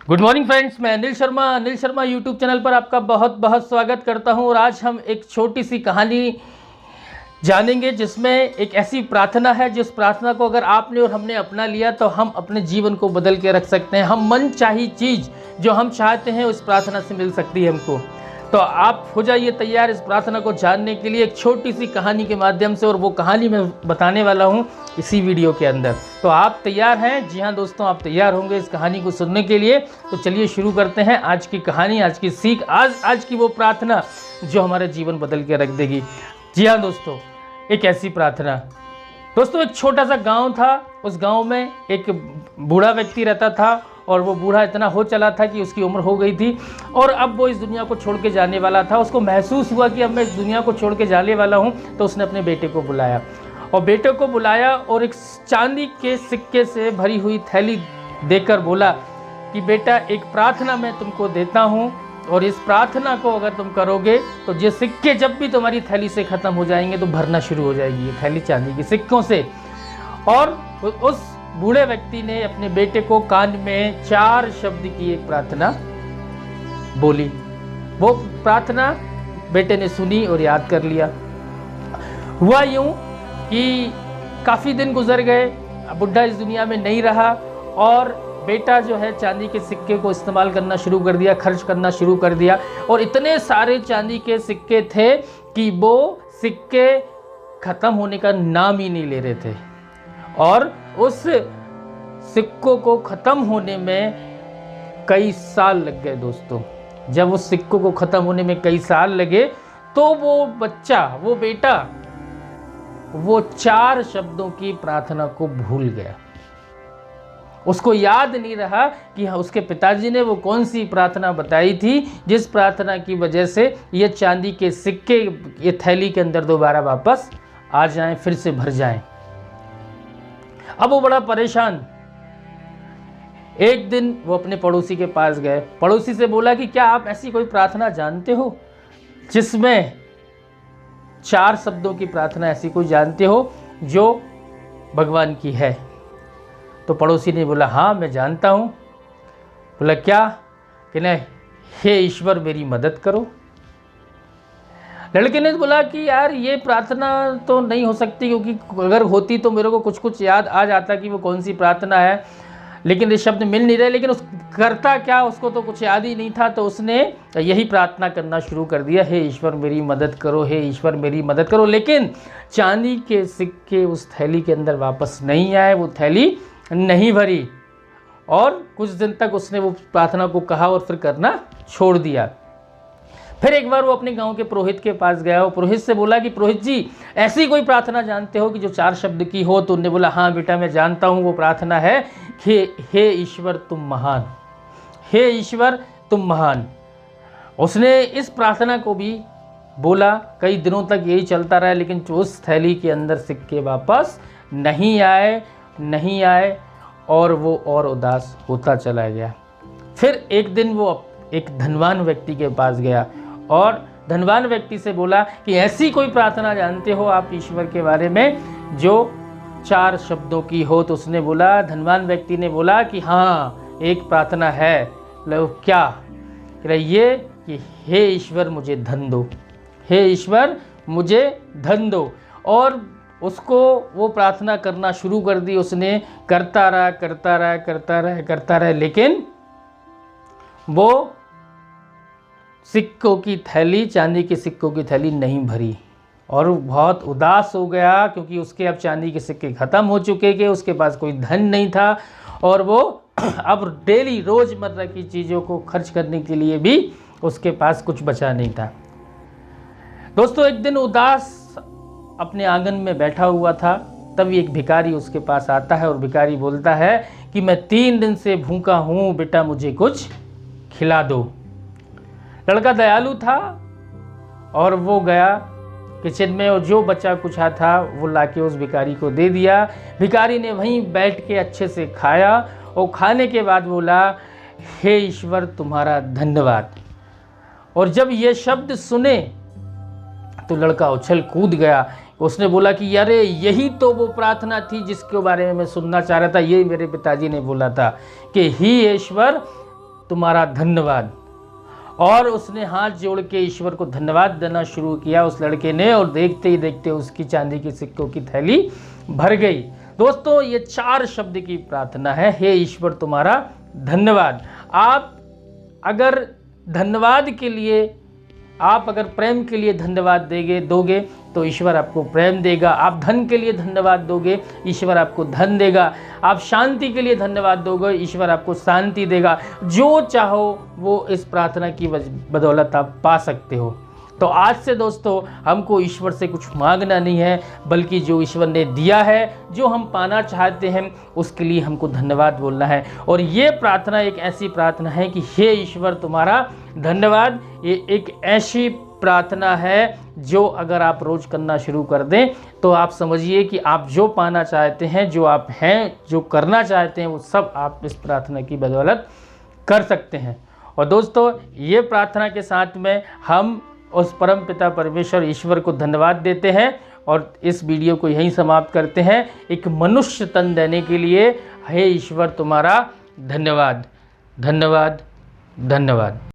Good morning friends, मैं Anil Sharma YouTube channel पर आपका बहुत बहुत स्वागत करता हूं। और आज हम एक छोटी सी कहानी जानेंगे जिसमें एक ऐसी प्रार्थना है जिस प्रार्थना को अगर आपने और हमने अपना लिया तो हम अपने जीवन को बदल के रख सकते हैं। हम मन चाही चीज़ जो हम चाहते हैं उस प्रार्थना से मिल सकती है हमको। तो आप हो जाइए तैयार इस प्रार्थना को जानने के लिए एक छोटी सी कहानी के माध्यम से, और वो कहानी मैं बताने वाला हूँ इसी वीडियो के अंदर। तो आप तैयार हैं? जी हाँ दोस्तों, आप तैयार होंगे इस कहानी को सुनने के लिए। तो चलिए शुरू करते हैं आज की कहानी, आज की सीख, आज की वो प्रार्थना जो हमारे जीवन बदल के रख देगी। जी हाँ दोस्तों, एक ऐसी प्रार्थना। दोस्तों, एक छोटा सा गांव था। उस गांव में एक बूढ़ा व्यक्ति रहता था और वो बूढ़ा इतना हो चला था कि उसकी उम्र हो गई थी और अब वो इस दुनिया को छोड़ के जाने वाला था। उसको महसूस हुआ कि अब मैं इस दुनिया को छोड़ के जाने वाला हूँ। तो उसने अपने बेटे को बुलाया और एक चांदी के सिक्के से भरी हुई थैली देकर बोला कि बेटा, एक प्रार्थना मैं तुमको देता हूँ और इस प्रार्थना को अगर तुम करोगे तो ये सिक्के जब भी तुम्हारी थैली से ख़त्म हो जाएंगे तो भरना शुरू हो जाएगी ये थैली चांदी के सिक्कों से। और उस बूढ़े व्यक्ति ने अपने बेटे को कान में 4 शब्द की एक प्रार्थना बोली। वो प्रार्थना बेटे ने सुनी और याद कर लिया। हुआ यूं कि काफ़ी दिन गुजर गए, बुढ़ा इस दुनिया में नहीं रहा और बेटा जो है चांदी के सिक्के को इस्तेमाल करना शुरू कर दिया, खर्च करना शुरू कर दिया। और इतने सारे चांदी के सिक्के थे कि वो सिक्के ख़त्म होने का नाम ही नहीं ले रहे थे। और उस सिक्कों को ख़त्म होने में कई साल लग गए दोस्तों। जब उस सिक्कों को ख़त्म होने में कई साल लगे तो वो बच्चा, वो बेटा, वो 4 शब्दों की प्रार्थना को भूल गया। उसको याद नहीं रहा कि उसके पिताजी ने वो कौन सी प्रार्थना बताई थी जिस प्रार्थना की वजह से ये चांदी के सिक्के ये थैली के अंदर दोबारा वापस आ जाएं, फिर से भर जाएं। अब वो बड़ा परेशान। एक दिन वो अपने पड़ोसी के पास गए, पड़ोसी से बोला कि क्या आप ऐसी कोई प्रार्थना जानते हो जिसमें 4 शब्दों की प्रार्थना, ऐसी कोई जानते हो जो भगवान की है? तो पड़ोसी ने बोला हाँ मैं जानता हूँ। बोला क्या? कि नहीं, हे ईश्वर मेरी मदद करो। लड़के ने बोला कि यार ये प्रार्थना तो नहीं हो सकती, क्योंकि अगर होती तो मेरे को कुछ याद आ जाता कि वो कौन सी प्रार्थना है, लेकिन ये शब्द मिल नहीं रहे। लेकिन उस करता क्या, उसको तो कुछ याद ही नहीं था। तो उसने यही प्रार्थना करना शुरू कर दिया, हे ईश्वर मेरी मदद करो, हे ईश्वर मेरी मदद करो। लेकिन चांदी के सिक्के उस थैली के अंदर वापस नहीं आए, वो थैली नहीं भरी। और कुछ दिन तक उसने वो प्रार्थना को कहा और फिर करना छोड़ दिया। फिर एक बार वो अपने गांव के पुरोहित के पास गया। वो पुरोहित से बोला कि पुरोहित जी, ऐसी कोई प्रार्थना जानते हो कि जो 4 शब्द की हो? तो उन्होंने बोला हाँ बेटा मैं जानता हूँ, वो प्रार्थना है हे ईश्वर तुम महान, हे ईश्वर तुम महान। उसने इस प्रार्थना को भी बोला, कई दिनों तक यही चलता रहा, लेकिन उस थैली के अंदर सिक्के वापस नहीं आए और वो और उदास होता चला गया। फिर एक दिन वो एक धनवान व्यक्ति के पास गया और धनवान व्यक्ति से बोला कि ऐसी कोई प्रार्थना जानते हो आप ईश्वर के बारे में जो 4 शब्दों की हो? तो उसने बोला, धनवान व्यक्ति ने बोला कि हाँ एक प्रार्थना है। लो क्या? ये कि हे ईश्वर मुझे धन दो, हे ईश्वर मुझे धन दो। और उसको वो प्रार्थना करना शुरू कर दी। उसने करता रहा, लेकिन वो सिक्कों की थैली, चांदी के सिक्कों की थैली नहीं भरी। और बहुत उदास हो गया क्योंकि उसके अब चांदी के सिक्के ख़त्म हो चुके थे, उसके पास कोई धन नहीं था और वो अब डेली रोज़मर्रा की चीज़ों को खर्च करने के लिए भी उसके पास कुछ बचा नहीं था। दोस्तों, एक दिन उदास अपने आंगन में बैठा हुआ था, तभी एक भिखारी उसके पास आता है और भिखारी बोलता है कि मैं 3 दिन से भूखा हूँ, बेटा मुझे कुछ खिला दो। लड़का दयालु था और वो गया किचन में और जो बचा कुछा था वो लाके उस भिखारी को दे दिया। भिखारी ने वहीं बैठ के अच्छे से खाया और खाने के बाद बोला, हे ईश्वर तुम्हारा धन्यवाद। और जब ये शब्द सुने तो लड़का उछल कूद गया। उसने बोला कि अरे यही तो वो प्रार्थना थी जिसके बारे में मैं सुनना चाह रहा था। ये मेरे पिताजी ने बोला था कि हे ईश्वर तुम्हारा धन्यवाद। और उसने हाथ जोड़ के ईश्वर को धन्यवाद देना शुरू किया उस लड़के ने, और देखते ही देखते उसकी चांदी के सिक्कों की थैली भर गई। दोस्तों, ये 4 शब्द की प्रार्थना है, हे ईश्वर तुम्हारा धन्यवाद। आप अगर धन्यवाद के लिए, आप अगर प्रेम के लिए धन्यवाद दोगे तो ईश्वर आपको प्रेम देगा। आप धन के लिए धन्यवाद दोगे, ईश्वर आपको धन देगा। आप शांति के लिए धन्यवाद दोगे, ईश्वर आपको शांति देगा। जो चाहो वो इस प्रार्थना की बदौलत आप पा सकते हो। तो आज से दोस्तों, हमको ईश्वर से कुछ मांगना नहीं है, बल्कि जो ईश्वर ने दिया है, जो हम पाना चाहते हैं, उसके लिए हमको धन्यवाद बोलना है। और ये प्रार्थना एक ऐसी प्रार्थना है कि हे ईश्वर तुम्हारा धन्यवाद। ये एक ऐसी प्रार्थना है जो अगर आप रोज करना शुरू कर दें तो आप समझिए कि आप जो पाना चाहते हैं, जो आप हैं, जो करना चाहते हैं, वो सब आप इस प्रार्थना की बदौलत कर सकते हैं। और दोस्तों, ये प्रार्थना के साथ में हम उस परम पिता परमेश्वर ईश्वर को धन्यवाद देते हैं और इस वीडियो को यहीं समाप्त करते हैं। एक मनुष्य तन देने के लिए हे ईश्वर तुम्हारा धन्यवाद, धन्यवाद, धन्यवाद।